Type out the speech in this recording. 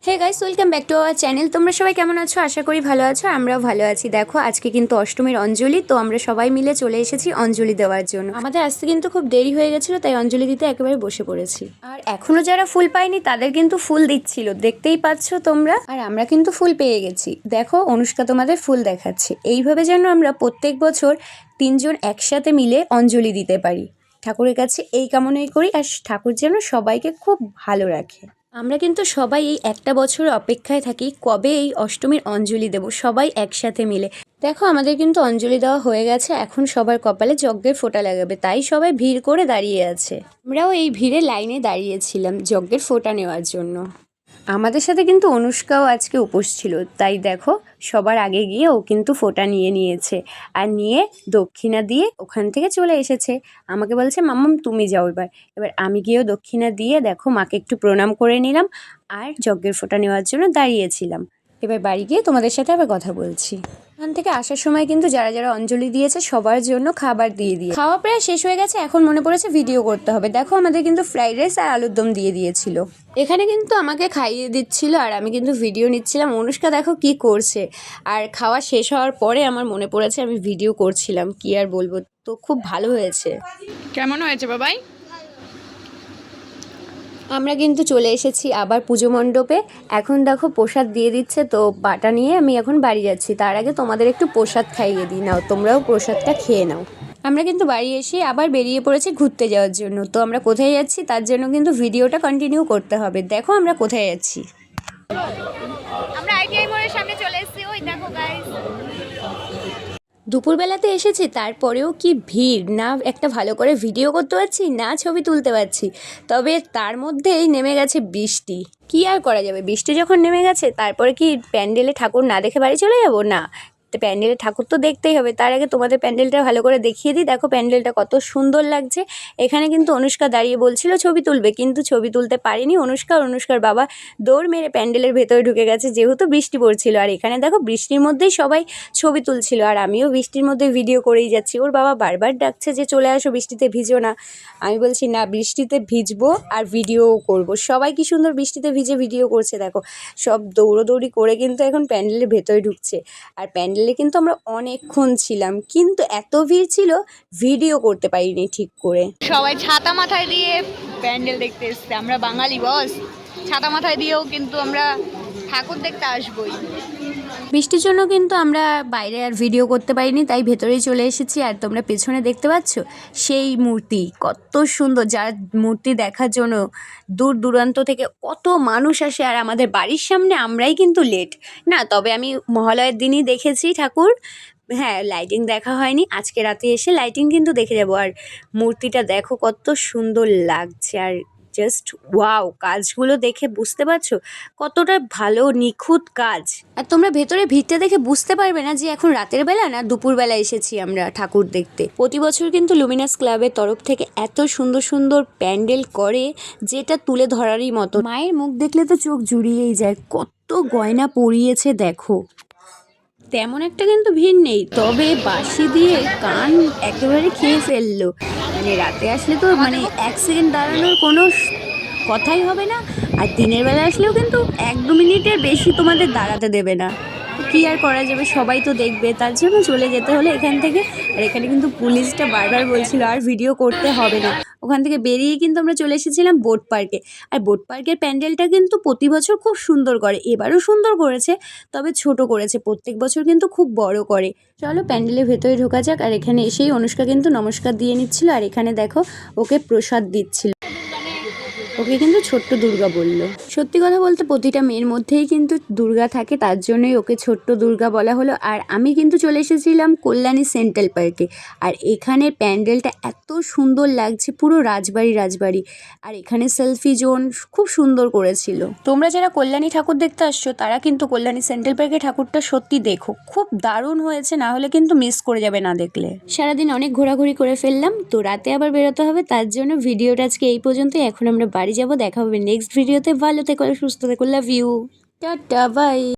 Hey guys, welcome back to our channel. তোমরা সবাই কেমন আছো? আশা করি ভালো আছো। আমরাও ভালো আছি। দেখো, আজকে কিন্তু অষ্টমীর অঞ্জলি, তো আমরা সবাই মিলে চলে এসেছি অঞ্জলি দেওয়ার জন্য। আমাদের আসতে কিন্তু খুব দেরি হয়ে গেছিলো, তাই অঞ্জলি দিতে একেবারে বসে পড়েছি। আর এখনো যারা ফুল পায়নি তাদের কিন্তু ফুল দিচ্ছিল, দেখতেই পাচ্ছ তোমরা। আর আমরা কিন্তু ফুল পেয়ে গেছি। দেখো, অনুষ্কা তোমাদের ফুল দেখাচ্ছে। এইভাবে যেন আমরা প্রত্যেক বছর তিনজন একসাথে মিলে অঞ্জলি দিতে পারি। ঠাকুরের কাছে এই কামনাই করি, আর ঠাকুর যেন সবাইকে খুব ভালো রাখে। আমরা কিন্তু সবাই এই একটা বছর অপেক্ষায় থাকি কবে এই অষ্টমীর অঞ্জলি দেব, সবাই একসাথে মিলে। দেখো, আমাদের কিন্তু অঞ্জলি দেওয়া হয়ে গেছে। এখন সবার কপালে যজ্ঞের ফোঁটা লাগাবে, তাই সবাই ভিড় করে দাঁড়িয়ে আছে। আমরাও এই ভিড়ে লাইনে দাঁড়িয়েছিলাম যজ্ঞের ফোঁটা নেওয়ার জন্য। আমাদের সাথে কিন্তু অনুষ্কাও আজকে উপোস ছিল, তাই দেখো সবার আগে গিয়ে ও কিন্তু ফোঁটা নিয়ে নিয়েছে। আর নিয়ে দক্ষিণা দিয়ে ওখান থেকে চলে এসেছে। আমাকে বলছে, মাম্মাম তুমি যাও এবার। এবার আমি গিয়েও দক্ষিণা দিয়ে দেখো মাকে একটু প্রণাম করে নিলাম, আর যজ্ঞের ফোঁটা নেওয়ার জন্য দাঁড়িয়েছিলাম। এবার বাড়ি গিয়ে তোমাদের সাথে আবার কথা বলছি। ওখান থেকে আসার সময় কিন্তু যারা যারা অঞ্জলি দিয়েছে সবার জন্য খাবার দিয়ে খাওয়া প্রায় শেষ হয়ে গেছে। এখন মনে পড়েছে ভিডিও করতে হবে। দেখো, আমাদের কিন্তু ফ্রাইড রাইস আর আলুর দম দিয়ে দিয়েছিল। এখানে কিন্তু আমাকে খাইয়ে দিচ্ছিল আর আমি কিন্তু ভিডিও নিচ্ছিলাম। অনুষ্কা দেখো কি করছে। আর খাওয়া শেষ হওয়ার পরে আমার মনে পড়েছে আমি ভিডিও করছিলাম, কি আর বলবো। তো খুব ভালো হয়েছে। কেমন হয়েছে বাবাই? আমরা কিন্তু চলে এসেছি আবার পুজো মণ্ডপে। এখন দেখো প্রসাদ দিয়ে দিচ্ছে, তো বাটা নিয়ে আমি এখন বাড়ি যাচ্ছি। তার আগে তোমাদের একটু প্রসাদ খাইয়ে দিই, নাও তোমরাও প্রসাদটা খেয়ে নাও। আমরা কিন্তু বাড়ি এসে আবার বেরিয়ে পড়েছি ঘুরতে যাওয়ার জন্য। তো আমরা কোথায় যাচ্ছি তার জন্য কিন্তু ভিডিওটা কন্টিনিউ করতে হবে। দেখো আমরা কোথায় যাচ্ছি। আমরা আইটিআই মোড়ের সামনে চলে এসেছি, ওই দেখো গাইস। দুপুরবেলাতে এসেছি, তারপরেও কি ভিড়! না একটা ভালো করে ভিডিও করতে পারছি, না ছবি তুলতে পারছি। তবে তার মধ্যেই নেমে গেছে বৃষ্টি। কি আর করা যাবে, বৃষ্টি যখন নেমে গেছে তারপরে কি প্যান্ডেলে ঠাকুর না দেখে বাড়ি চলে যাব? না, তো প্যান্ডেলে ঠাকুর তো দেখতেই হবে। তার আগে তোমাদের প্যান্ডেলটা ভালো করে দেখিয়ে দিই। দেখো প্যান্ডেলটা কত সুন্দর লাগছে। এখানে কিন্তু অনুষ্কা দাঁড়িয়ে বলছিল ছবি তুলবে, কিন্তু ছবি তুলতে পারেনি অনুষ্কা। আর অনুষ্কার বাবা দৌড় মেরে প্যান্ডেলের ভেতরে ঢুকে গেছে, যেহেতু বৃষ্টি পড়ছিল। আর এখানে দেখো বৃষ্টির মধ্যেই সবাই ছবি তুলছিল, আর আমিও বৃষ্টির মধ্যে ভিডিও করেই যাচ্ছি। ওর বাবা বারবার ডাকছে যে চলে আসো, বৃষ্টিতে ভিজো না। আমি বলছি না, বৃষ্টিতে ভিজবো আর ভিডিওও করব। সবাই কি সুন্দর বৃষ্টিতে ভিজে ভিডিও করছে দেখো। সব দৌড়োদৌড়ি করে কিন্তু এখন প্যান্ডেলের ভেতরে ঢুকছে। আর প্যান্ডেলে কিন্তু আমরা অনেকক্ষণ ছিলাম, কিন্তু এত ভিড় ছিল ভিডিও করতে পারিনি ঠিক করে। সবাই ছাতা মাথায় দিয়ে প্যান্ডেল দেখতে এসছে। আমরা বাঙালি বস, ছাতা মাথায় দিয়েও কিন্তু আমরা ঠাকুর দেখতে আসবোই। বৃষ্টির জন্য কিন্তু আমরা বাইরে আর ভিডিও করতে পারিনি, তাই ভেতরেই চলে এসেছি। আর তোমরা পেছনে দেখতে পাচ্ছ সেই মূর্তি কত সুন্দর, যার মূর্তি দেখার জন্য দূর দূরান্ত থেকে কত মানুষ আসে। আর আমাদের বাড়ির সামনে আমরাই কিন্তু লেট না। তবে আমি মহালয়ের দিনই দেখেছি ঠাকুর। হ্যাঁ, লাইটিং দেখা হয়নি, আজকে রাতে এসে লাইটিং কিন্তু দেখে যাব। আর মূর্তিটা দেখো কত সুন্দর লাগছে। আর জাস্ট ওয়াও, কাজগুলো দেখে বুঝতে পারছো কতটা ভালো নিখুঁত কাজ। আর তোমরা ভেতরে ভিড়টা দেখে বুঝতে পারবে না যে এখন রাতের বেলা না দুপুরবেলা এসেছি আমরা ঠাকুর দেখতে। প্রতি বছর কিন্তু লুমিনাস ক্লাবের তরফ থেকে এত সুন্দর সুন্দর প্যান্ডেল করে, যেটা তুলে ধরারই মতো। মায়ের মুখ দেখলে তো চোখ জুড়িয়েই যায়, কত গয়না পরিয়েছে দেখো। তেমন একটা কিন্তু ভিড় নেই, তবে বাঁশি দিয়ে কান একেবারে খেয়ে ফেললো। মানে রাতে আসলে তো মানে এক সেকেন্ড দাঁড়ানোর কোনো কথাই হবে না। আর দিনের বেলা আসলেও কিন্তু 1-2 মিনিটের বেশি তোমাদের দাঁড়াতে দেবে না। কি আর করা যাবে, সবাই তো দেখবে, তার জন্য চলে যেতে হলো এখান থেকে। আর এখানে কিন্তু পুলিশটা বারবার বলছিল আর ভিডিও করতে হবে না। ওখান থেকে বেরিয়ে কিন্তু আমরা চলে এসেছিলাম বোট পার্কে। আর বোট পার্কের প্যান্ডেলটা কিন্তু প্রতি বছর খুব সুন্দর করে, এবারও সুন্দর করেছে, তবে ছোট করেছে। প্রত্যেক বছর কিন্তু খুব বড় করে। চলো প্যান্ডেলের ভেতরে ঢোকা যাক। আর এখানে এসেই অনুষ্কা কিন্তু নমস্কার দিয়ে নিচ্ছিল, আর এখানে দেখো ওকে প্রসাদ দিচ্ছিল। ওকে কিন্তু ছোট্ট দুর্গা বললো। সত্যি কথা বলতে প্রতিটা মেয়ের মধ্যেই কিন্তু দুর্গা থাকে, তার জন্যই ওকে ছোট্ট দুর্গা বলা হলো। আর আমি কিন্তু চলে এসেছিলাম কল্যাণী সেন্ট্রাল পার্কে। আর এখানে প্যান্ডেলটা এত সুন্দর লাগছে, পুরো রাজবাড়ি। আর এখানে সেলফি জোন খুব সুন্দর করেছিল। তোমরা যারা কল্যাণী ঠাকুর দেখতে আসছো তারা কিন্তু কল্যাণী সেন্ট্রাল পার্কে ঠাকুরটা সত্যি দেখো, খুব দারুণ হয়েছে, না হলে কিন্তু মিস করে যাবে না দেখলে। সারাদিন অনেক ঘোরাঘুরি করে ফেললাম, তো রাতে আবার বেরোতে হবে, তার জন্য ভিডিওটা আজকে এই পর্যন্তই। এখন আমরা বাড়ি যাব, দেখা হবে নেক্সট ভিডিওতে। ভালো থেকো, সুস্থ থেকো, লাভ ইউ, টাটা বাই।